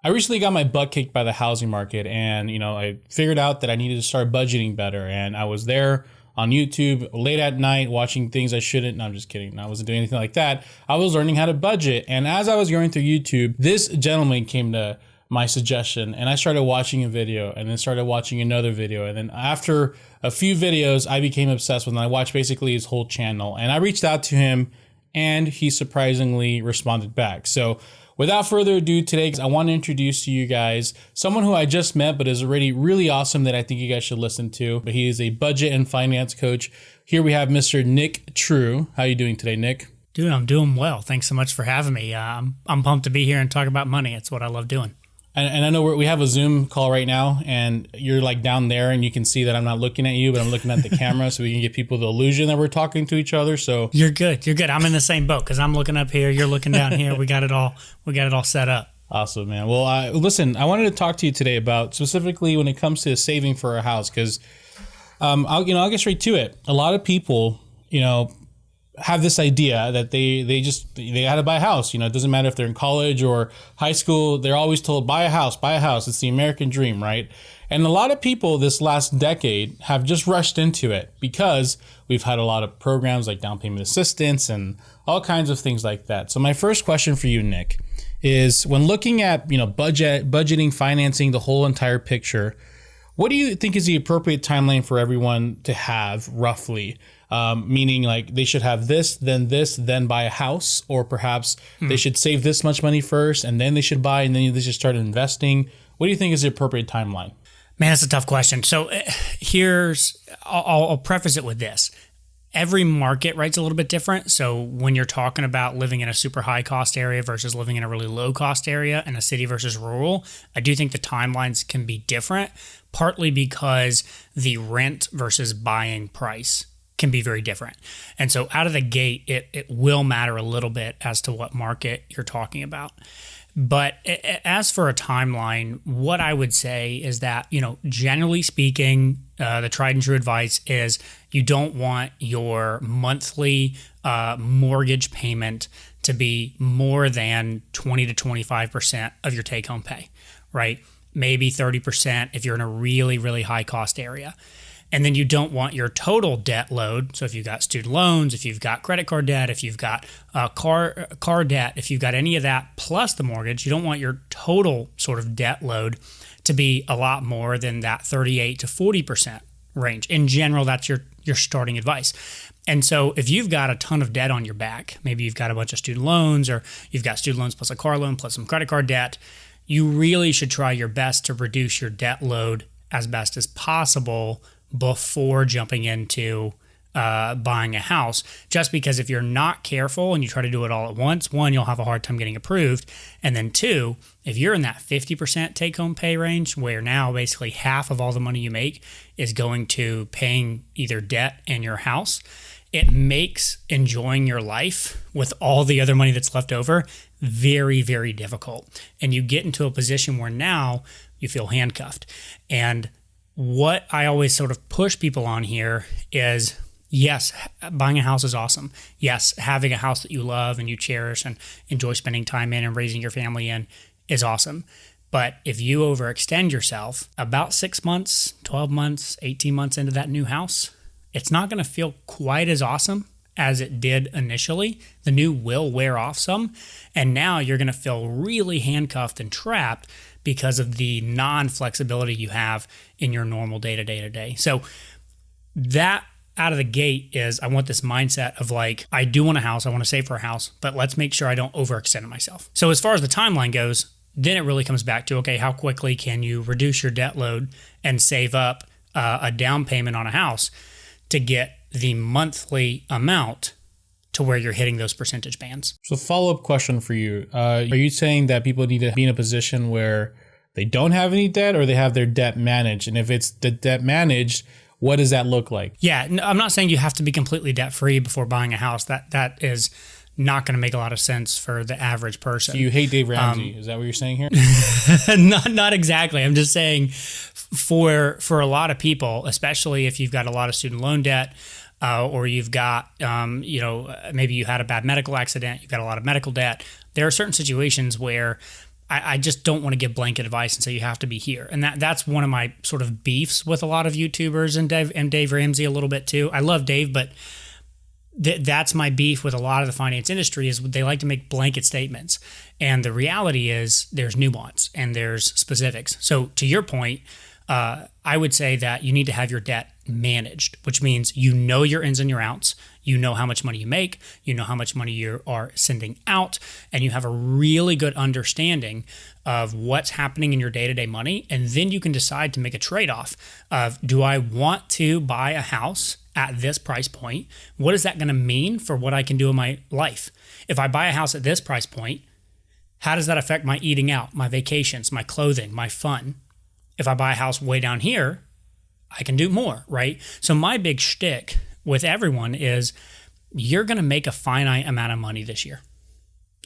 I recently got my butt kicked by the housing market, and I figured out that I needed to start budgeting better. And I was there on YouTube late at night watching things I shouldn't. No, I'm just kidding. I wasn't doing anything like that. I was learning how to budget. And as I was going through YouTube, this gentleman came to my suggestion, and I started watching a video, and then started watching another video. And then after a few videos, I became obsessed with him. I watched basically his whole channel, and I reached out to him, and he surprisingly responded back. So without further ado, today I want to introduce to you guys someone who I just met but is already really awesome that I think you guys should listen to. But he is a budget and finance coach. Here we have Mr. Nick True. How are you doing today, Nick? Dude, I'm doing well. Thanks so much for having me. I'm pumped to be here and talk about money. It's what I love doing. And I know we have a Zoom call right now, and you're like down there, and you can see that I'm not looking at you, but I'm looking at the camera, so we can give people the illusion that we're talking to each other. So you're good. You're good. I'm in the same boat because I'm looking up here, you're looking down here. We got it all set up. Awesome, man. Well, listen, I wanted to talk to you today about specifically when it comes to saving for a house, because I'll get straight to it. A lot of people, have this idea that they got to buy a house. It doesn't matter if they're in college or high school. They're always told, buy a house, buy a house. It's the American dream, right? And a lot of people this last decade have just rushed into it because we've had a lot of programs like down payment assistance and all kinds of things like that. So my first question for you, Nick, is when looking at, budgeting, financing, the whole entire picture, what do you think is the appropriate timeline for everyone to have roughly? Meaning like they should have this, then buy a house, or perhaps they should save this much money first and then they should buy, and then they should start investing. What do you think is the appropriate timeline? Man, that's a tough question. So I'll preface it with this. Every market, right's a little bit different. So when you're talking about living in a super high cost area versus living in a really low cost area in a city versus rural, I do think the timelines can be different, partly because the rent versus buying price can be very different. And so out of the gate, it will matter a little bit as to what market you're talking about. But as for a timeline, what I would say is that, generally speaking, the tried and true advice is you don't want your monthly mortgage payment to be more than 20 to 25% of your take-home pay, right? Maybe 30% if you're in a really, really high cost area. And then you don't want your total debt load. So if you've got student loans, if you've got credit card debt, if you've got car debt, if you've got any of that plus the mortgage, you don't want your total sort of debt load to be a lot more than that 38 to 40% range. In general, that's your starting advice. And so if you've got a ton of debt on your back, maybe you've got a bunch of student loans, or you've got student loans plus a car loan plus some credit card debt, you really should try your best to reduce your debt load as best as possible before jumping into buying a house. Just because if you're not careful and you try to do it all at once, one, you'll have a hard time getting approved. And then two, if you're in that 50% take-home pay range, where now basically half of all the money you make is going to paying either debt and your house, it makes enjoying your life with all the other money that's left over very, very difficult. And you get into a position where now you feel handcuffed. And what I always sort of push people on here is, yes, buying a house is awesome. Yes, having a house that you love and you cherish and enjoy spending time in and raising your family in is awesome. But if you overextend yourself about 6 months, 12 months, 18 months into that new house, it's not going to feel quite as awesome as it did initially. The new will wear off some, and now you're going to feel really handcuffed and trapped because of the non-flexibility you have in your normal day-to-day. So that out of the gate is, I want this mindset of like, I do want a house, I want to save for a house, but let's make sure I don't overextend myself. So as far as the timeline goes, then it really comes back to, okay, how quickly can you reduce your debt load and save up a down payment on a house to get the monthly amount to where you're hitting those percentage bands. So follow-up question for you. Are you saying that people need to be in a position where they don't have any debt, or they have their debt managed? And if it's the debt managed, what does that look like? Yeah, no, I'm not saying you have to be completely debt-free before buying a house. That is not going to make a lot of sense for the average person. So you hate Dave Ramsey. Is that what you're saying here? Not exactly. I'm just saying for a lot of people, especially if you've got a lot of student loan debt, or you've got, maybe you had a bad medical accident, you've got a lot of medical debt. There are certain situations where I just don't want to give blanket advice and say you have to be here. And that's one of my sort of beefs with a lot of YouTubers and Dave Ramsey a little bit too. I love Dave, but that's my beef with a lot of the finance industry is they like to make blanket statements. And the reality is there's nuance and there's specifics. So to your point, I would say that you need to have your debt managed, which means you know your ins and your outs, you know how much money you make, you know how much money you are sending out, and you have a really good understanding of what's happening in your day-to-day money. And then you can decide to make a trade-off of, do I want to buy a house at this price point? What is that going to mean for what I can do in my life? If I buy a house at this price point, how does that affect my eating out, my vacations, my clothing, my fun? If I buy a house way down here, I can do more, right? So my big shtick with everyone is you're going to make a finite amount of money this year.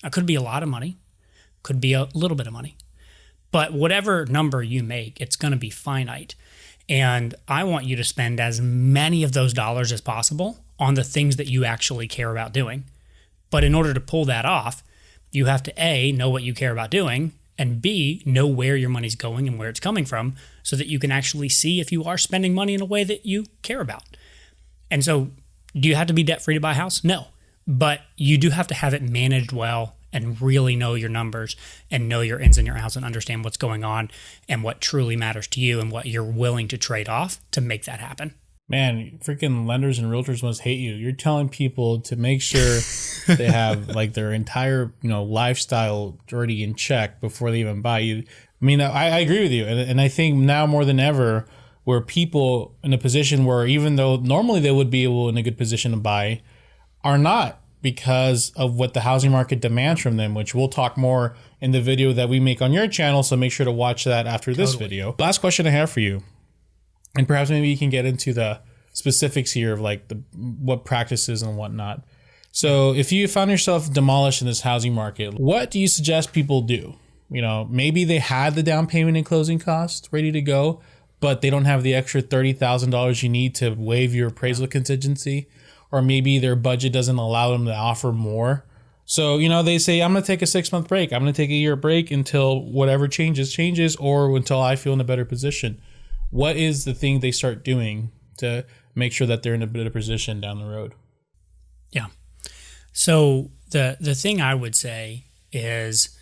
It could be a lot of money, could be a little bit of money, but whatever number you make, it's going to be finite. And I want you to spend as many of those dollars as possible on the things that you actually care about doing. But in order to pull that off, you have to A, know what you care about doing, and B, know where your money's going and where it's coming from so that you can actually see if you are spending money in a way that you care about. And so, do you have to be debt-free to buy a house? No. But you do have to have it managed well and really know your numbers and know your ins and your outs and understand what's going on and what truly matters to you and what you're willing to trade off to make that happen. Man, freaking lenders and realtors must hate you. You're telling people to make sure they have like their entire, lifestyle already in check before they even buy you. I mean, I agree with you. And I think now more than ever, where people in a position where even though normally they would be able in a good position to buy, are not because of what the housing market demands from them, which we'll talk more in the video that we make on your channel. So make sure to watch that after this video. Last question I have for you. And perhaps maybe you can get into the specifics here of like what practices and whatnot. So if you found yourself demolished in this housing market, what do you suggest people do? Maybe they had the down payment and closing costs ready to go, but they don't have the extra $30,000 you need to waive your appraisal contingency, or maybe their budget doesn't allow them to offer more. So, they say, I'm going to take a 6-month break. I'm going to take a year break until whatever changes, or until I feel in a better position. What is the thing they start doing to make sure that they're in a better position down the road? Yeah. So the thing I would say is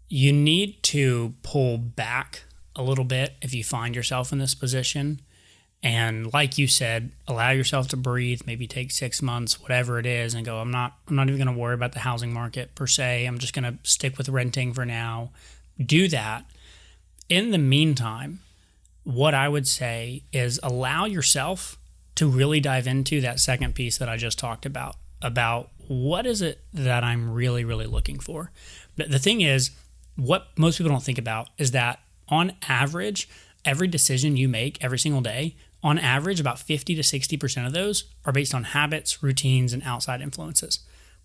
you need to pull back a little bit if you find yourself in this position. And like you said, allow yourself to breathe, maybe take 6 months, whatever it is, and go, I'm not even going to worry about the housing market per se. I'm just going to stick with renting for now. Do that. In the meantime, what I would say is allow yourself to really dive into that second piece that I just talked about what is it that I'm really, really looking for. But the thing is, what most people don't think about is that on average, every decision you make every single day, on average, about 50 to 60% of those are based on habits, routines, and outside influences.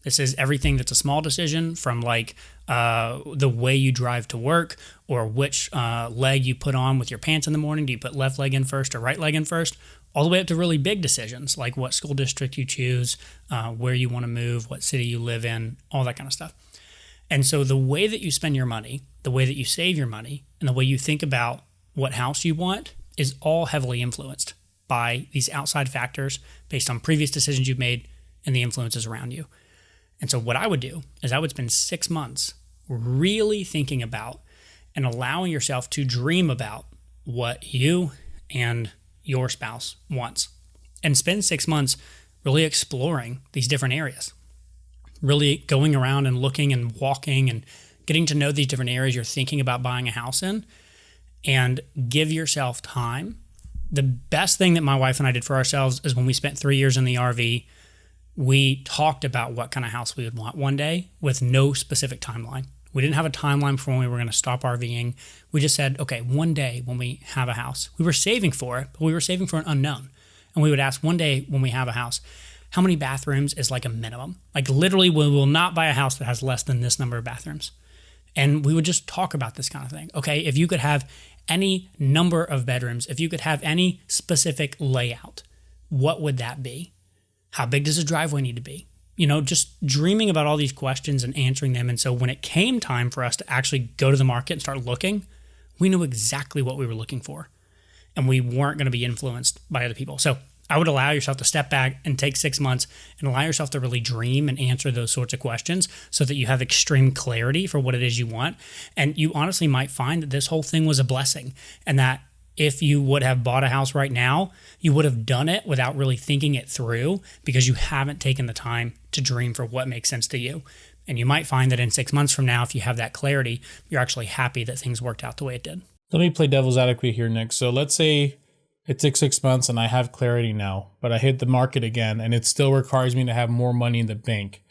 This is everything that's a small decision from like the way you drive to work or which leg you put on with your pants in the morning. Do you put left leg in first or right leg in first? All the way up to really big decisions like what school district you choose, where you want to move, what city you live in, all that kind of stuff. And so the way that you spend your money, the way that you save your money, and the way you think about what house you want is all heavily influenced by these outside factors based on previous decisions you've made and the influences around you. And so what I would do is I would spend 6 months really thinking about and allowing yourself to dream about what you and your spouse wants, and spend 6 months really exploring these different areas, really going around and looking and walking and getting to know these different areas you're thinking about buying a house in, and give yourself time. The best thing that my wife and I did for ourselves is when we spent 3 years in the RV, we talked about what kind of house we would want one day with no specific timeline. We didn't have a timeline for when we were going to stop RVing. We just said, okay, one day when we have a house, we were saving for it, but we were saving for an unknown. And we would ask one day when we have a house, how many bathrooms is like a minimum? Like literally, we will not buy a house that has less than this number of bathrooms. And we would just talk about this kind of thing. Okay, if you could have any number of bedrooms, if you could have any specific layout, what would that be? How big does the driveway need to be? just dreaming about all these questions and answering them. And so when it came time for us to actually go to the market and start looking, we knew exactly what we were looking for. And we weren't going to be influenced by other people. So I would allow yourself to step back and take 6 months and allow yourself to really dream and answer those sorts of questions so that you have extreme clarity for what it is you want. And you honestly might find that this whole thing was a blessing, and that if you would have bought a house right now, you would have done it without really thinking it through because you haven't taken the time to dream for what makes sense to you. And you might find that in 6 months from now, if you have that clarity, you're actually happy that things worked out the way it did. Let me play devil's advocate here, Nick. So let's say it took 6 months and I have clarity now, but I hit the market again and it still requires me to have more money in the bank.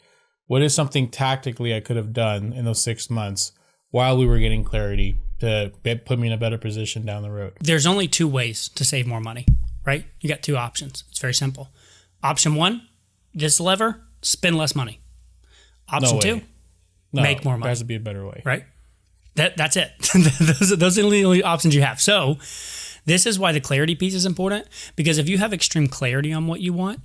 What is something tactically I could have done in those 6 months while we were getting clarity to put me in a better position down the road? There's only 2 ways to save more money, right? You got 2 options. It's very simple. Option 1, this lever, spend less money. Option 2, make more money. There has to be a better way. Right? That's it. those are the only options you have. So this is why the clarity piece is important, because if you have extreme clarity on what you want,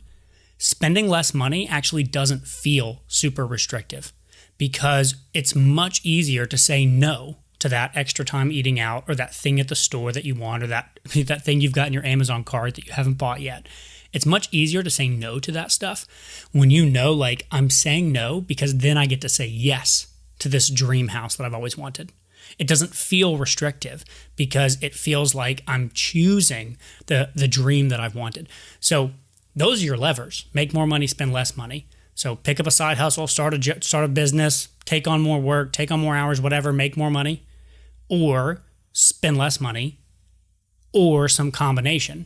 spending less money actually doesn't feel super restrictive, because it's much easier to say no to that extra time eating out, or that thing at the store that you want, or that thing you've got in your Amazon cart that you haven't bought yet. It's much easier to say no to that stuff when you know, like, I'm saying no because then I get to say yes to this dream house that I've always wanted. It doesn't feel restrictive because it feels like I'm choosing the dream that I've wanted. So those are your levers. Make more money, spend less money. So pick up a side hustle, start a business, take on more work, take on more hours, whatever, make more money, or spend less money, or some combination.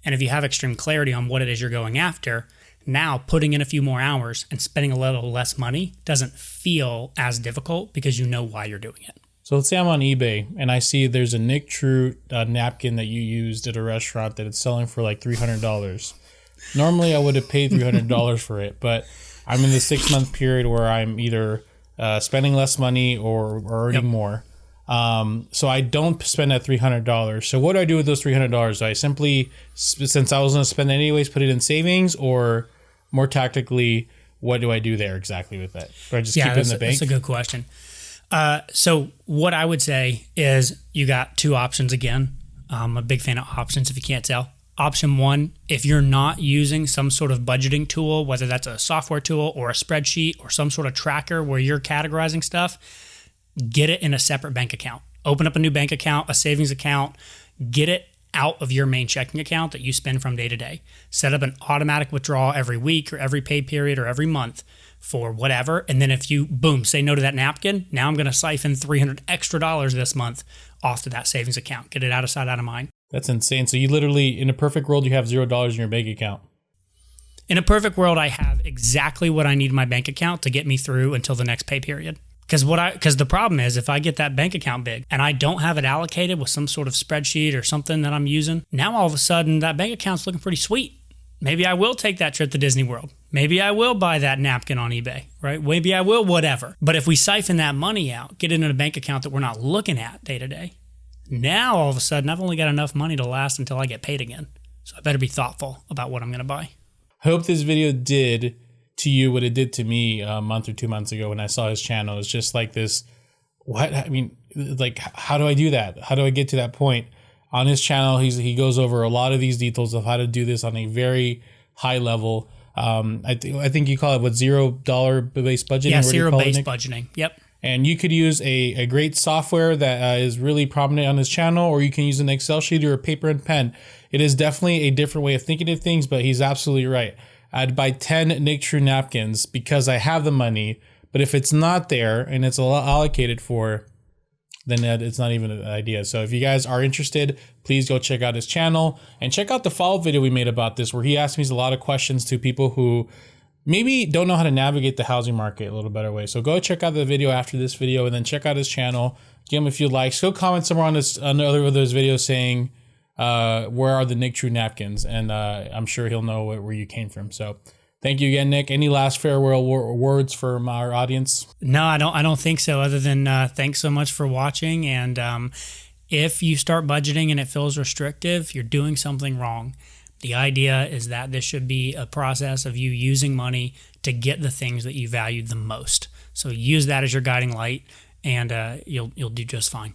And if you have extreme clarity on what it is you're going after, now putting in a few more hours and spending a little less money doesn't feel as difficult because you know why you're doing it. So let's say I'm on eBay and I see there's a Nick True napkin that you used at a restaurant that it's selling for like $300. Normally I would have paid $300 for it, but I'm in the 6 month period where I'm either spending less money or earning more. So I don't spend that $300. So what do I do with those $300? Do I simply, since I was going to spend it anyways, put it in savings, or more tactically, what do I do there exactly with it? Do I just keep it in the bank? That's a good question. So what I would say is you got 2 options again. I'm a big fan of options if you can't tell. Option 1, if you're not using some sort of budgeting tool, whether that's a software tool or a spreadsheet or some sort of tracker where you're categorizing stuff, get it in a separate bank account. Open up a new bank account, a savings account, get it out of your main checking account that you spend from day to day. Set up an automatic withdrawal every week or every pay period or every month for whatever. And then if you, boom, say no to that napkin, now I'm going to siphon $300 extra this month off to that savings account. Get it out of sight, out of mind. That's insane. So you literally, in a perfect world, you have $0 in your bank account. In a perfect world, I have exactly what I need in my bank account to get me through until the next pay period. Because the problem is, if I get that bank account big and I don't have it allocated with some sort of spreadsheet or something that I'm using, now all of a sudden that bank account's looking pretty sweet. Maybe I will take that trip to Disney World. Maybe I will buy that napkin on eBay, right? Maybe I will, whatever. But if we siphon that money out, get it in a bank account that we're not looking at day to day, now all of a sudden I've only got enough money to last until I get paid again. So I better be thoughtful about what I'm going to buy. I hope this video did to you what it did to me a month or 2 months ago when I saw his channel. It's just like this, how do I do that? How do I get to that point? On his channel, he goes over a lot of these details of how to do this on a very high level. I think you call it $0 based budgeting. Yeah, zero-based budgeting. Yep. And you could use a great software that is really prominent on his channel, or you can use an Excel sheet or a paper and pen. It is definitely a different way of thinking of things, but he's absolutely right. I'd buy 10 Nick True napkins because I have the money, but if it's not there and it's allocated for, then it's not even an idea. So if you guys are interested, please go check out his channel and check out the follow-up video we made about this, where he asked me a lot of questions to people who maybe don't know how to navigate the housing market a little better way. So go check out the video after this video and then check out his channel. Give him a few likes. Go comment somewhere on other of those videos saying, where are the Nick True napkins? And I'm sure he'll know where you came from. So thank you again, Nick. Any last farewell words from our audience? No, I don't think so, other than thanks so much for watching. And if you start budgeting and it feels restrictive, you're doing something wrong. The idea is that this should be a process of you using money to get the things that you value the most. So use that as your guiding light, and you'll do just fine.